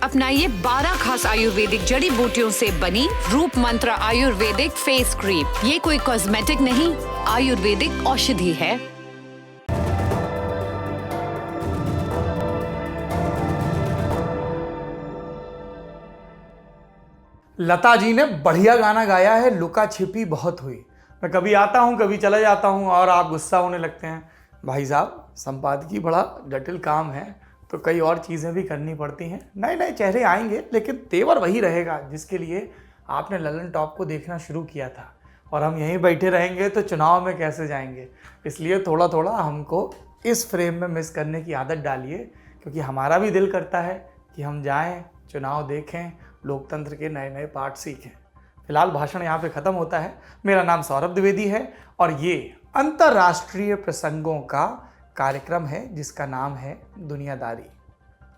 अपनाइए 12 खास आयुर्वेदिक जड़ी बूटियों से बनी रूप मंत्र आयुर्वेदिक फेस क्रीम। ये कोई कॉस्मेटिक नहीं, आयुर्वेदिक औषधि है। लता जी ने बढ़िया गाना गाया है, लुका छिपी बहुत हुई। मैं कभी आता हूँ कभी चला जाता हूँ और आप गुस्सा होने लगते हैं। भाई साहब, संपादकीय बड़ा जटिल काम है तो कई और चीज़ें भी करनी पड़ती हैं। नए नए चेहरे आएंगे लेकिन तेवर वही रहेगा जिसके लिए आपने ललन टॉप को देखना शुरू किया था। और हम यहीं बैठे रहेंगे तो चुनाव में कैसे जाएंगे। इसलिए थोड़ा थोड़ा हमको इस फ्रेम में मिस करने की आदत डालिए, क्योंकि हमारा भी दिल करता है कि हम जाएं, चुनाव देखें, लोकतंत्र के नए नए पार्ट सीखें। फिलहाल भाषण यहाँ पे ख़त्म होता है। मेरा नाम सौरभ द्विवेदी है और ये अंतर्राष्ट्रीय प्रसंगों का कार्यक्रम है जिसका नाम है दुनियादारी।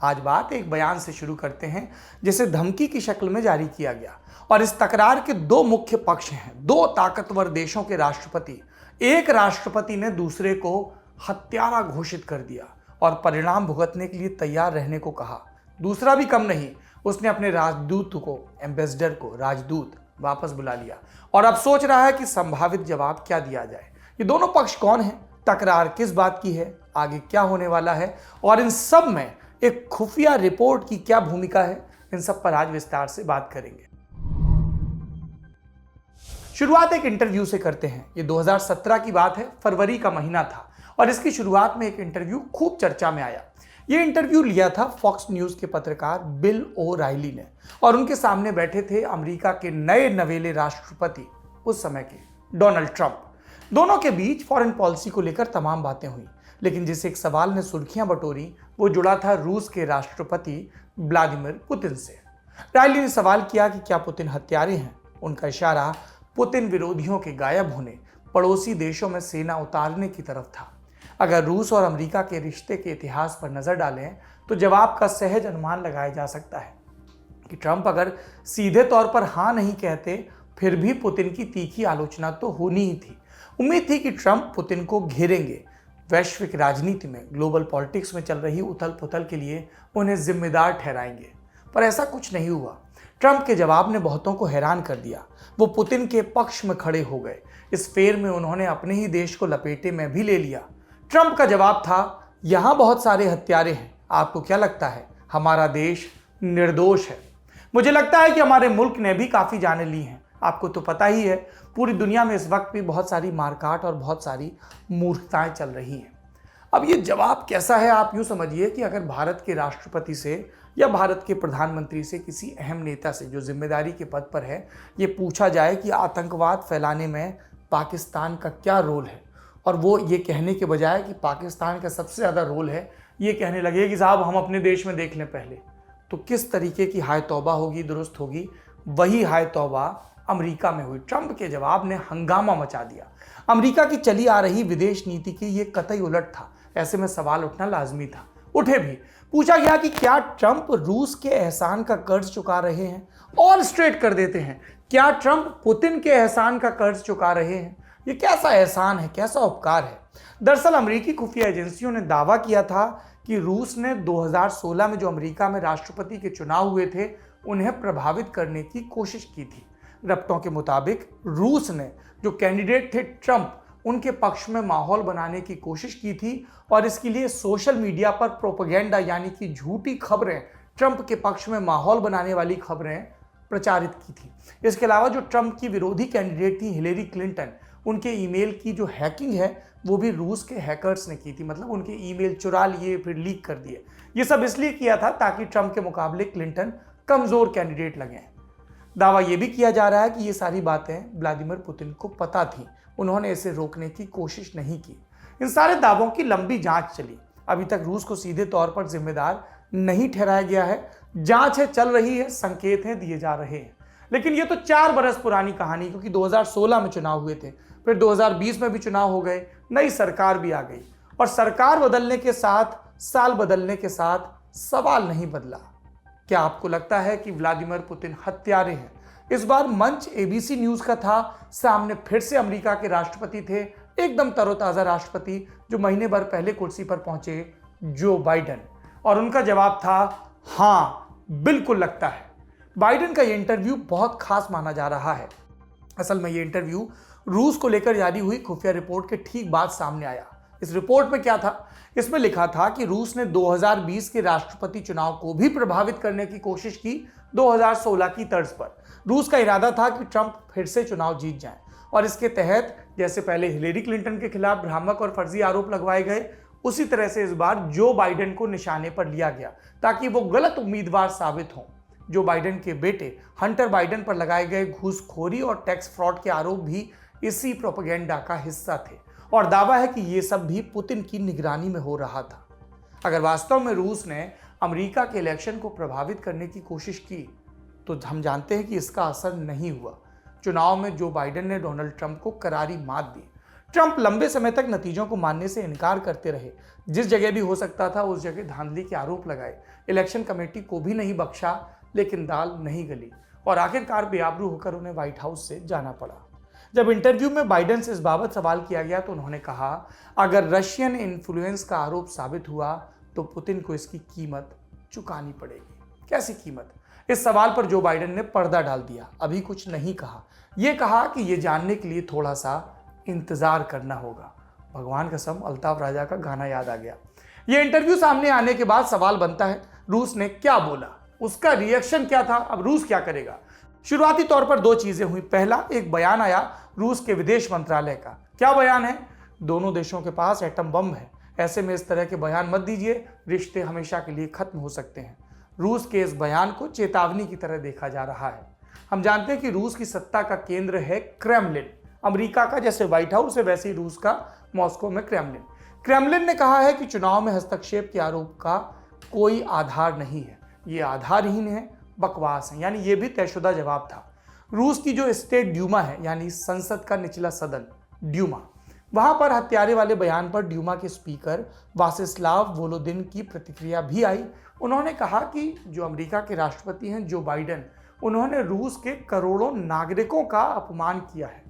आज बात एक बयान से शुरू करते हैं जिसे धमकी की शक्ल में जारी किया गया। और इस तकरार के दो मुख्य पक्ष हैं, दो ताकतवर देशों के राष्ट्रपति। एक राष्ट्रपति ने दूसरे को हत्यारा घोषित कर दिया और परिणाम भुगतने के लिए तैयार रहने को कहा। दूसरा भी कम नहीं, उसने अपने राजदूत को, एम्बेसडर को, राजदूत वापस बुला लिया और अब सोच रहा है कि संभावित जवाब क्या दिया जाए। ये दोनों पक्ष कौन है, तकरार किस बात की है, आगे क्या होने वाला है और इन सब में एक खुफिया रिपोर्ट की क्या भूमिका है, इन सब पर आज विस्तार से बात करेंगे। शुरुआत एक इंटरव्यू से करते हैं। ये 2017 की बात है, फरवरी का महीना था और इसकी शुरुआत में एक इंटरव्यू खूब चर्चा में आया। ये इंटरव्यू लिया था फॉक्स न्यूज के पत्रकार बिल ओ राइली ने और उनके सामने बैठे थे अमेरिका के नए नवेले राष्ट्रपति उस समय के डोनाल्ड ट्रंप। दोनों के बीच फॉरेन पॉलिसी को लेकर तमाम बातें हुई, लेकिन जिस एक सवाल ने सुर्खियां बटोरी वो जुड़ा था रूस के राष्ट्रपति व्लादिमीर पुतिन से। राइली ने सवाल किया कि क्या पुतिन हत्यारे हैं। उनका इशारा पुतिन विरोधियों के गायब होने, पड़ोसी देशों में सेना उतारने की तरफ था। अगर रूस और अमेरिका के रिश्ते के इतिहास पर नजर डालें तो जवाब का सहज अनुमान लगाया जा सकता है कि ट्रंप अगर सीधे तौर पर हाँ नहीं कहते फिर भी पुतिन की तीखी आलोचना तो होनी ही थी। उम्मीद थी कि ट्रंप पुतिन को घेरेंगे, वैश्विक राजनीति में, ग्लोबल पॉलिटिक्स में चल रही उथल पुथल के लिए उन्हें जिम्मेदार ठहराएंगे, पर ऐसा कुछ नहीं हुआ। ट्रंप के जवाब ने बहुतों को हैरान कर दिया। वो पुतिन के पक्ष में खड़े हो गए। इस फेर में उन्होंने अपने ही देश को लपेटे में भी ले लिया। ट्रंप का जवाब था, यहां बहुत सारे हत्यारे हैं, आपको क्या लगता है हमारा देश निर्दोष है? मुझे लगता है कि हमारे मुल्क ने भी काफी जानें ली हैं। आपको तो पता ही है पूरी दुनिया में इस वक्त भी बहुत सारी मारकाट और बहुत सारी मूर्खताएं चल रही हैं। अब ये जवाब कैसा है, आप यूं समझिए कि अगर भारत के राष्ट्रपति से या भारत के प्रधानमंत्री से, किसी अहम नेता से जो जिम्मेदारी के पद पर है, ये पूछा जाए कि आतंकवाद फैलाने में पाकिस्तान का क्या रोल है, और वो ये कहने के बजाय कि पाकिस्तान का सबसे ज़्यादा रोल है, ये कहने लगे कि साहब हम अपने देश में देख लें पहले, तो किस तरीके की हाय तौबा होगी, दुरुस्त होगी। वही हाय तौबा अमेरिका में हुई। ट्रंप के जवाब ने हंगामा मचा दिया। अमेरिका की चली आ रही विदेश नीति की ये कतई उलट था। ऐसे में सवाल उठना लाजमी था, उठे भी। पूछा गया कि क्या ट्रंप रूस के एहसान का कर्ज चुका रहे हैं? ऑल स्ट्रेट कर देते हैं, क्या ट्रंप पुतिन के एहसान का कर्ज चुका रहे हैं? ये कैसा एहसान है, कैसा उपकार है? दरअसल अमेरिकी खुफिया एजेंसियों ने दावा किया था कि रूस ने 2016 में जो अमेरिका में राष्ट्रपति के चुनाव हुए थे उन्हें प्रभावित करने की कोशिश की थी। रपटों के मुताबिक रूस ने जो कैंडिडेट थे ट्रंप, उनके पक्ष में माहौल बनाने की कोशिश की थी और इसके लिए सोशल मीडिया पर प्रोपेगेंडा यानी कि झूठी खबरें, ट्रंप के पक्ष में माहौल बनाने वाली खबरें प्रचारित की थी। इसके अलावा जो ट्रंप की विरोधी कैंडिडेट थी हिलेरी क्लिंटन, उनके ईमेल की जो हैकिंग है वो भी रूस के हैकर्स ने की थी। मतलब उनके ईमेल चुरा लिए फिर लीक कर दिए। ये सब इसलिए किया था ताकि ट्रंप के मुकाबले क्लिंटन कमजोर कैंडिडेट लगे। दावा ये भी किया जा रहा है कि ये सारी बातें व्लादिमीर पुतिन को पता थी, उन्होंने इसे रोकने की कोशिश नहीं की। इन सारे दावों की लंबी जांच चली। अभी तक रूस को सीधे तौर पर जिम्मेदार नहीं ठहराया गया है। जांच है, चल रही है, संकेत हैं दिए जा रहे हैं। लेकिन ये तो 4 बरस पुरानी कहानी, क्योंकि 2016 में चुनाव हुए थे, फिर 2020 में भी चुनाव हो गए, नई सरकार भी आ गई और सरकार बदलने के साथ, साल बदलने के साथ सवाल नहीं बदला। क्या आपको लगता है कि व्लादिमीर पुतिन हत्यारे हैं? इस बार मंच एबीसी न्यूज का था। सामने फिर से अमेरिका के राष्ट्रपति थे, एकदम तरोताजा राष्ट्रपति जो महीने भर पहले कुर्सी पर पहुंचे, जो बाइडेन, और उनका जवाब था हाँ बिल्कुल लगता है। बाइडेन का ये इंटरव्यू बहुत खास माना जा रहा है। असल में ये इंटरव्यू रूस को लेकर जारी हुई खुफिया रिपोर्ट के ठीक बाद सामने आया। इस रिपोर्ट में क्या था? इसमें लिखा था कि रूस ने 2020 के राष्ट्रपति चुनाव को भी प्रभावित करने की कोशिश की 2016 की तर्ज पर। रूस का इरादा था कि ट्रंप फिर से चुनाव जीत जाएं और इसके तहत जैसे पहले हिलेरी क्लिंटन के खिलाफ भ्रामक और फर्जी आरोप लगवाए गए, उसी तरह से इस बार जो बाइडेन को निशाने पर लिया गया ताकि वो गलत उम्मीदवार साबित हों। जो बाइडेन के बेटे हंटर बाइडेन पर लगाए गए घूसखोरी और टैक्स फ्रॉड के आरोप भी इसी प्रोपेगेंडा का हिस्सा थे और दावा है कि ये सब भी पुतिन की निगरानी में हो रहा था। अगर वास्तव में रूस ने अमेरिका के इलेक्शन को प्रभावित करने की कोशिश की तो हम जानते हैं कि इसका असर नहीं हुआ। चुनाव में जो बाइडेन ने डोनाल्ड ट्रंप को करारी मात दी। ट्रंप लंबे समय तक नतीजों को मानने से इनकार करते रहे। जिस जगह भी हो सकता था उस जगह धांधली के आरोप लगाए। इलेक्शन कमेटी को भी नहीं बख्शा, लेकिन दाल नहीं गली और आखिरकार बेआबरू होकर उन्हें व्हाइट हाउस से जाना पड़ा। जब इंटरव्यू में बाइडेन से इस बाबत सवाल किया गया तो उन्होंने कहा, अगर रशियन इन्फ्लुएंस का आरोप साबित हुआ तो पुतिन को इसकी कीमत चुकानी पड़ेगी। कैसी कीमत? इस सवाल पर जो बाइडेन ने पर्दा डाल दिया, अभी कुछ नहीं कहा। यह कहा कि यह जानने के लिए थोड़ा सा इंतजार करना होगा। भगवान कसम, अल्ताफ राजा का गाना याद आ गया। यह इंटरव्यू सामने आने के बाद सवाल बनता है, रूस ने क्या बोला, उसका रिएक्शन क्या था, अब रूस क्या करेगा? शुरुआती तौर पर दो चीजें हुई। पहला, एक बयान आया रूस के विदेश मंत्रालय का। क्या बयान है? दोनों देशों के पास एटम बम है, ऐसे में इस तरह के बयान मत दीजिए, रिश्ते हमेशा के लिए खत्म हो सकते हैं। रूस के इस बयान को चेतावनी की तरह देखा जा रहा है। हम जानते हैं कि रूस की सत्ता का केंद्र है क्रेमलिन। अमेरिका का जैसे व्हाइट हाउस है वैसे ही रूस का मॉस्को में क्रेमलिन। क्रेमलिन ने कहा है कि चुनाव में हस्तक्षेप के आरोप का कोई आधार नहीं है, ये आधारहीन है, बकवास है। यानी ये भी तयशुदा जवाब था। रूस की जो स्टेट ड्यूमा है, यानी संसद का निचला सदन ड्यूमा, वहां पर हत्यारे वाले बयान पर ड्यूमा के स्पीकर वासिस्लाव वोलोदिन की प्रतिक्रिया भी आई। उन्होंने कहा कि जो अमेरिका के राष्ट्रपति हैं जो बाइडेन, उन्होंने रूस के करोड़ों नागरिकों का अपमान किया है।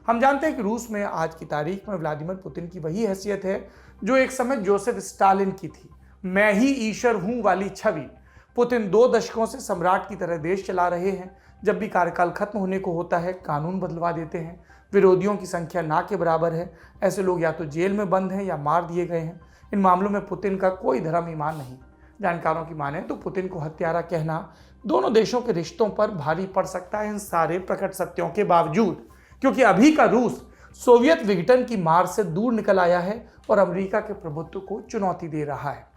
हम जानते हैं कि रूस में आज की तारीख में व्लादिमीर पुतिन की वही हैसियत है जो एक समय जोसेफ स्टालिन की थी, मैं ही ईश्वर हूं वाली छवि। पुतिन 2 दशकों से सम्राट की तरह देश चला रहे हैं। जब भी कार्यकाल खत्म होने को होता है कानून बदलवा देते हैं। विरोधियों की संख्या ना के बराबर है। ऐसे लोग या तो जेल में बंद हैं या मार दिए गए हैं। इन मामलों में पुतिन का कोई धर्म ईमान नहीं। जानकारों की माने तो पुतिन को हत्यारा कहना दोनों देशों के रिश्तों पर भारी पड़ सकता है इन सारे प्रकट सत्यों के बावजूद, क्योंकि अभी का रूस सोवियत विघटन की मार से दूर निकल आया है और अमेरिका के प्रभुत्व को चुनौती दे रहा है।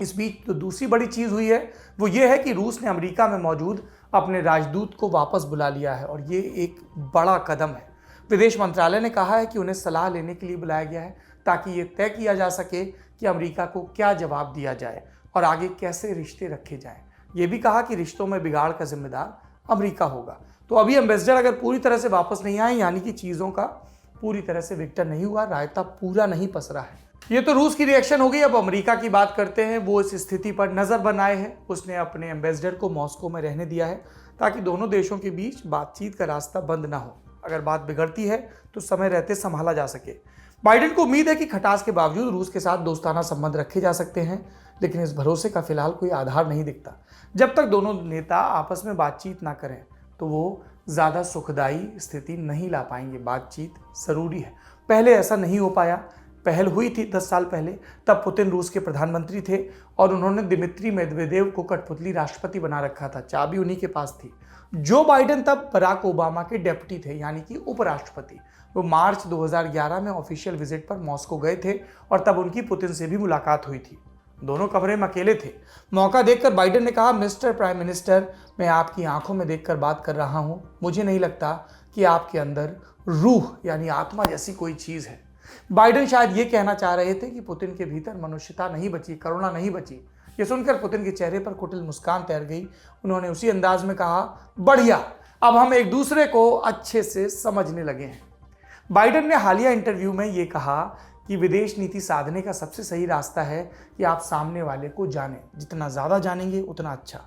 इस बीच जो दूसरी बड़ी चीज हुई है वो ये है कि रूस ने अमेरिका में मौजूद अपने राजदूत को वापस बुला लिया है और ये एक बड़ा कदम है। विदेश मंत्रालय ने कहा है कि उन्हें सलाह लेने के लिए बुलाया गया है ताकि ये तय किया जा सके कि अमेरिका को क्या जवाब दिया जाए और आगे कैसे रिश्ते रखे जाएं। ये भी कहा कि रिश्तों में बिगाड़ का जिम्मेदार अमेरिका होगा। तो अभी एम्बेसडर अगर पूरी तरह से वापस नहीं आए, यानी कि चीज़ों का पूरी तरह से विघटन नहीं हुआ, रायता पूरा नहीं पसरा है। ये तो रूस की रिएक्शन हो गई। अब अमेरिका की बात करते हैं। वो इस स्थिति पर नजर बनाए हैं। उसने अपने एम्बेसडर को मॉस्को में रहने दिया है ताकि दोनों देशों के बीच बातचीत का रास्ता बंद ना हो। अगर बात बिगड़ती है तो समय रहते संभाला जा सके। बाइडेन को उम्मीद है कि खटास के बावजूद रूस के साथ दोस्ताना संबंध रखे जा सकते हैं, लेकिन इस भरोसे का फिलहाल कोई आधार नहीं दिखता। जब तक दोनों नेता आपस में बातचीत ना करें तो वो ज़्यादा सुखदायी स्थिति नहीं ला पाएंगे। बातचीत ज़रूरी है। पहले ऐसा नहीं हो पाया। पहल हुई थी 10 साल पहले, तब पुतिन रूस के प्रधानमंत्री थे और उन्होंने दिमित्री मेदवेदेव को कठपुतली राष्ट्रपति बना रखा था। चाबी उन्हीं के पास थी। जो बाइडेन तब बराक ओबामा के डेप्यूटी थे, यानी कि उपराष्ट्रपति। वो मार्च 2011 में ऑफिशियल विजिट पर मॉस्को गए थे और तब उनकी पुतिन से भी मुलाकात हुई थी। दोनों कमरे में अकेले थे। मौका देखकर बाइडेन ने कहा, मिस्टर प्राइम मिनिस्टर, मैं आपकी आंखों में देखकर बात कर रहा हूं। मुझे नहीं लगता कि आपके अंदर रूह यानी आत्मा जैसी कोई चीज़ है। बाइडेन शायद ये कहना चाह रहे थे कि पुतिन के भीतर मनुष्यता नहीं बची, करुणा नहीं बची। ये सुनकर पुतिन के चेहरे पर कुटिल मुस्कान तैर गई। उन्होंने उसी अंदाज में कहा, बढ़िया, अब हम एक दूसरे को अच्छे से समझने लगे हैं। बाइडेन ने हालिया इंटरव्यू में ये कहा कि विदेश नीति साधने का सबसे सही रास्ता है कि आप सामने वाले को जानें। जितना ज़्यादा जानेंगे उतना अच्छा।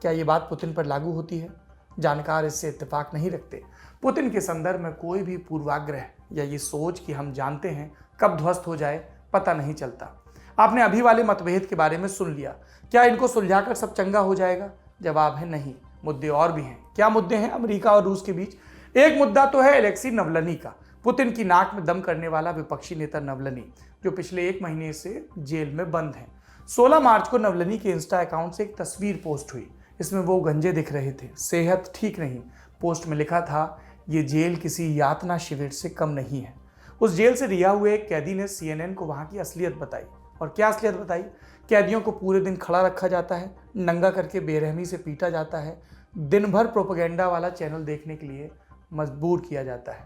क्या ये बात पुतिन पर लागू होती है? जानकार इससे इत्तेफाक नहीं रखते। पुतिन के संदर्भ में कोई भी पूर्वाग्रह या ये सोच कि हम जानते हैं कब ध्वस्त हो जाए पता नहीं चलता। आपने अभी वाले मतभेद के बारे में सुन लिया। क्या इनको सुलझाकर सब चंगा हो जाएगा? जवाब है नहीं, मुद्दे और भी हैं। क्या मुद्दे हैं अमेरिका और रूस के बीच? एक मुद्दा तो है एलेक्सी नवलनी का, पुतिन की नाक में दम करने वाला विपक्षी नेता नवलनी, जो पिछले 1 महीने से जेल में बंद है। 16 मार्च को नवलनी के इंस्टा अकाउंट से एक तस्वीर पोस्ट हुई। इसमें वो गंजे दिख रहे थे, सेहत ठीक नहीं। पोस्ट में लिखा था, ये जेल किसी यातना शिविर से कम नहीं है। उस जेल से रिहा हुए एक कैदी ने CNN को वहाँ की असलियत बताई। और क्या असलियत बताई? कैदियों को पूरे दिन खड़ा रखा जाता है, नंगा करके बेरहमी से पीटा जाता है, दिन भर प्रोपेगेंडा वाला चैनल देखने के लिए मजबूर किया जाता है।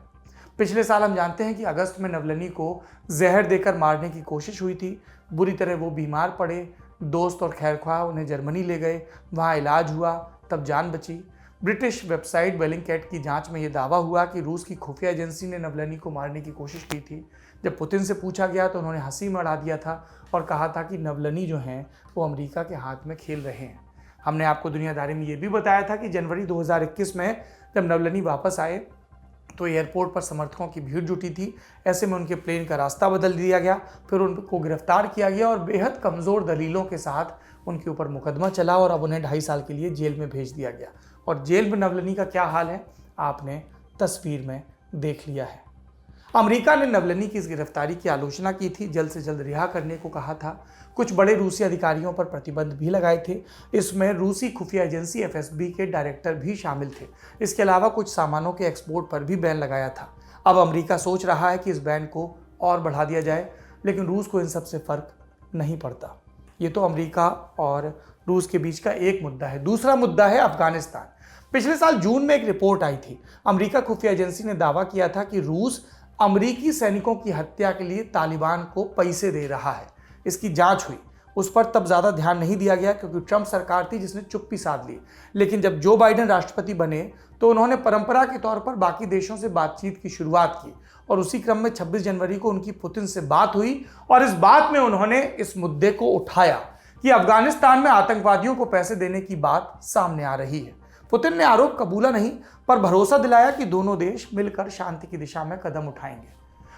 पिछले साल हम जानते हैं कि अगस्त में नवलनी को जहर देकर मारने की कोशिश हुई थी। बुरी तरह वो बीमार पड़े, दोस्त और खैरख्वाह उन्हें जर्मनी ले गए, वहाँ इलाज हुआ, तब जान बची। ब्रिटिश वेबसाइट बेलिंगकैट की जांच में यह दावा हुआ कि रूस की खुफिया एजेंसी ने नवलनी को मारने की कोशिश की थी। जब पुतिन से पूछा गया तो उन्होंने हंसी में उड़ा दिया था और कहा था कि नवलनी जो हैं वो अमेरिका के हाथ में खेल रहे हैं। हमने आपको दुनियादारी में ये भी बताया था कि जनवरी 2021 में जब नवलनी वापस आए तो एयरपोर्ट पर समर्थकों की भीड़ जुटी थी। ऐसे में उनके प्लेन का रास्ता बदल दिया गया, फिर उनको गिरफ्तार किया गया और बेहद कमज़ोर दलीलों के साथ उनके ऊपर मुकदमा चला और अब उन्हें 2.5 साल के लिए जेल में भेज दिया गया। और जेल में नवलनी का क्या हाल है आपने तस्वीर में देख लिया है। अमेरिका ने नवलनी की इस गिरफ्तारी की आलोचना की थी, जल्द से जल्द रिहा करने को कहा था। कुछ बड़े रूसी अधिकारियों पर प्रतिबंध भी लगाए थे। इसमें रूसी खुफिया एजेंसी FSB के डायरेक्टर भी शामिल थे। इसके अलावा कुछ सामानों के एक्सपोर्ट पर भी बैन लगाया था। अब अमेरिका सोच रहा है कि इस बैन को और बढ़ा दिया जाए, लेकिन रूस को इन सब से फर्क नहीं पड़ता। ये तो अमेरिका और रूस के बीच का एक मुद्दा है। दूसरा मुद्दा है अफगानिस्तान। पिछले साल जून में एक रिपोर्ट आई थी। अमेरिका खुफिया एजेंसी ने दावा किया था कि रूस अमेरिकी सैनिकों की हत्या के लिए तालिबान को पैसे दे रहा है। इसकी जांच हुई, उस पर तब ज़्यादा ध्यान नहीं दिया गया क्योंकि ट्रंप सरकार थी जिसने चुप्पी साध ली। लेकिन जब जो बाइडेन राष्ट्रपति बने तो उन्होंने परंपरा के तौर पर बाकी देशों से बातचीत की शुरुआत की और उसी क्रम में 26 जनवरी को उनकी पुतिन से बात हुई और इस बात में उन्होंने इस मुद्दे को उठाया कि अफगानिस्तान में आतंकवादियों को पैसे देने की बात सामने आ रही है। पुतिन ने आरोप कबूला नहीं, पर भरोसा दिलाया कि दोनों देश मिलकर शांति की दिशा में कदम उठाएंगे।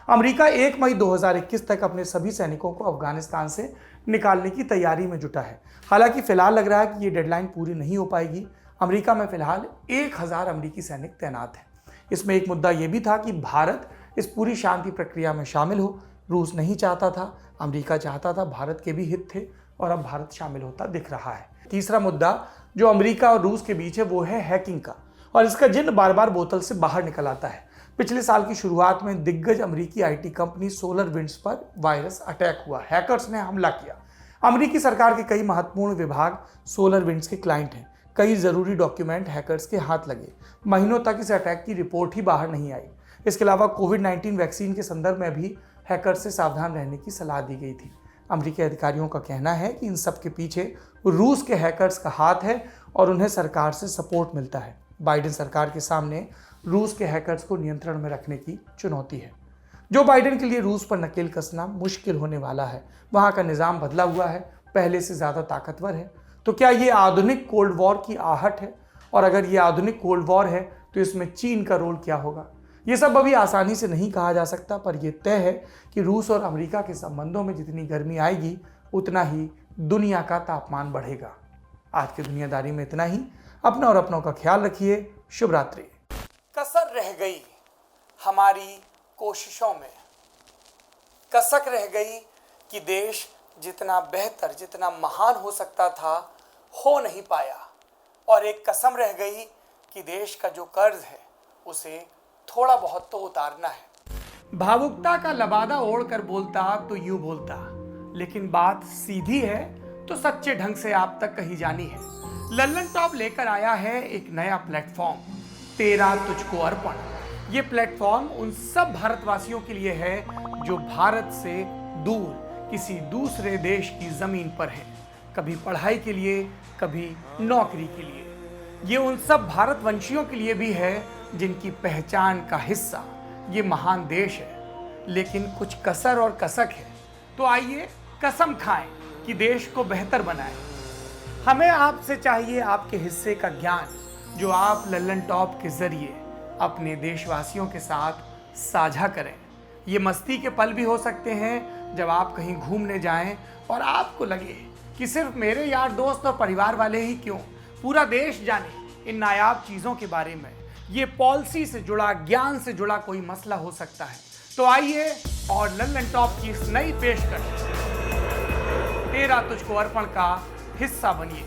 अमेरिका 1 मई 2021 तक अपने सभी सैनिकों को अफगानिस्तान से निकालने की तैयारी में जुटा है। हालांकि फिलहाल लग रहा है कि ये डेडलाइन पूरी नहीं हो पाएगी। अमेरिका में फिलहाल 1000 अमेरिकी सैनिक तैनात हैं। इसमें एक मुद्दा ये भी था कि भारत इस पूरी शांति प्रक्रिया में शामिल हो। रूस नहीं चाहता था, अमेरिका चाहता था, भारत के भी हित थे और अब भारत शामिल होता दिख रहा है। तीसरा मुद्दा जो अमेरिका और रूस के बीच है वो है हैकिंग का, और इसका जिन्न बार बार बोतल से बाहर निकल आता है। पिछले साल की शुरुआत में दिग्गज अमेरिकी IT कंपनी SolarWinds पर वायरस अटैक हुआ। हैकर्स ने हमला किया। अमेरिकी सरकार के कई महत्वपूर्ण विभाग SolarWinds के क्लाइंट हैं। कई ज़रूरी डॉक्यूमेंट हैकर्स के हाथ लगे। महीनों तक इस अटैक की रिपोर्ट ही बाहर नहीं आई। इसके अलावा कोविड-19 वैक्सीन के संदर्भ में भी हैकर्स से सावधान रहने की सलाह दी गई थी। अमेरिकी अधिकारियों का कहना है कि इन सब के पीछे रूस के हैकर्स का हाथ है और उन्हें सरकार से सपोर्ट मिलता है। बाइडेन सरकार के सामने रूस के हैकर्स को नियंत्रण में रखने की चुनौती है। जो बाइडेन के लिए रूस पर नकेल कसना मुश्किल होने वाला है। वहाँ का निज़ाम बदला हुआ है, पहले से ज़्यादा ताकतवर है। तो क्या ये आधुनिक कोल्ड वॉर की आहट है? और अगर ये आधुनिक कोल्ड वॉर है तो इसमें चीन का रोल क्या होगा? ये सब अभी आसानी से नहीं कहा जा सकता, पर यह तय है कि रूस और अमेरिका के संबंधों में जितनी गर्मी आएगी उतना ही दुनिया का तापमान बढ़ेगा। आज की दुनियादारी में इतना ही। अपना और अपनों का ख्याल रखिए। शुभ रात्रि। कसर रह गई हमारी कोशिशों में, कसक रह गई कि देश जितना बेहतर, जितना महान हो सकता था, हो नहीं पाया। और एक कसम रह गई कि देश का जो कर्ज है उसे थोड़ा बहुत तो उतारना है। भावुकता का लबादा ओढ़कर बोलता तो यूं बोलता, लेकिन बात सीधी है तो सच्चे ढंग से आप तक कही जानी है। लल्लन टॉप लेकर आया है एक नया प्लेटफॉर्म, तेरा तुझको अर्पण। ये प्लेटफॉर्म उन सब भारतवासियों के लिए है जो भारत से दूर किसी दूसरे देश की जमीन पर है, कभी पढ़ाई के लिए, कभी नौकरी के लिए। ये उन सब भारतवंशियों के लिए भी है जिनकी पहचान का हिस्सा ये महान देश है, लेकिन कुछ कसर और कसक है। तो आइए कसम खाएं कि देश को बेहतर बनाएं। हमें आपसे चाहिए आपके हिस्से का ज्ञान, जो आप लल्लन टॉप के जरिए अपने देशवासियों के साथ साझा करें। ये मस्ती के पल भी हो सकते हैं जब आप कहीं घूमने जाएं और आपको लगे कि सिर्फ मेरे यार दोस्त और परिवार वाले ही क्यों, पूरा देश जाने इन नायाब चीजों के बारे में, ये पॉलिसी से जुड़ा, ज्ञान से जुड़ा कोई मसला हो सकता है। तो आइए और लल्लन टॉप की इस नई पेशकश तेरा तुझको अर्पण का हिस्सा बनिए।